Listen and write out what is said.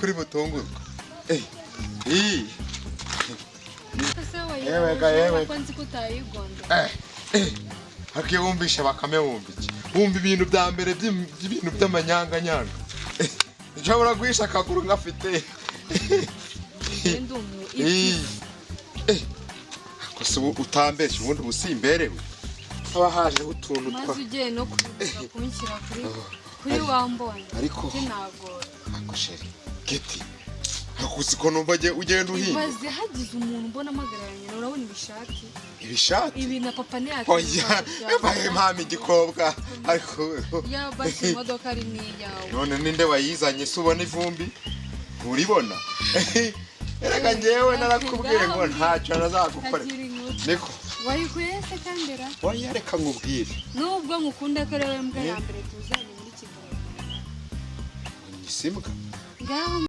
nukuri mutungurwa. yewe kwanzi kutayigonda hakiyumvisha bakame wumbiki wumva ibintu bya mbere by'ibintu by'amanyanga nyanga nshobora guhisha akaguru ngafite kose utambeshye ubundi ubusimberewe haba haje utuntu twa maze ugiye no kunshyira kuri wambonye ariko ntago akosheri geti hakuzi ko numva ugenda uhinga maze hagize umuntu mbona amagaranye urabona ibishati ibi na papa ni ati oya yabaye mama igikobwa ariko ya basi imodoka ari niyawe none ninde wayizanye se ubona ivumbi uribona erega ngewe narakubwiye ngo ntacyo nazagukorera niko wayikuyese kandera oya reka nkubwire nubwo ngukunda ko rero mbwa ya mbere tuzanye muri Kigali ni simbwa ngaho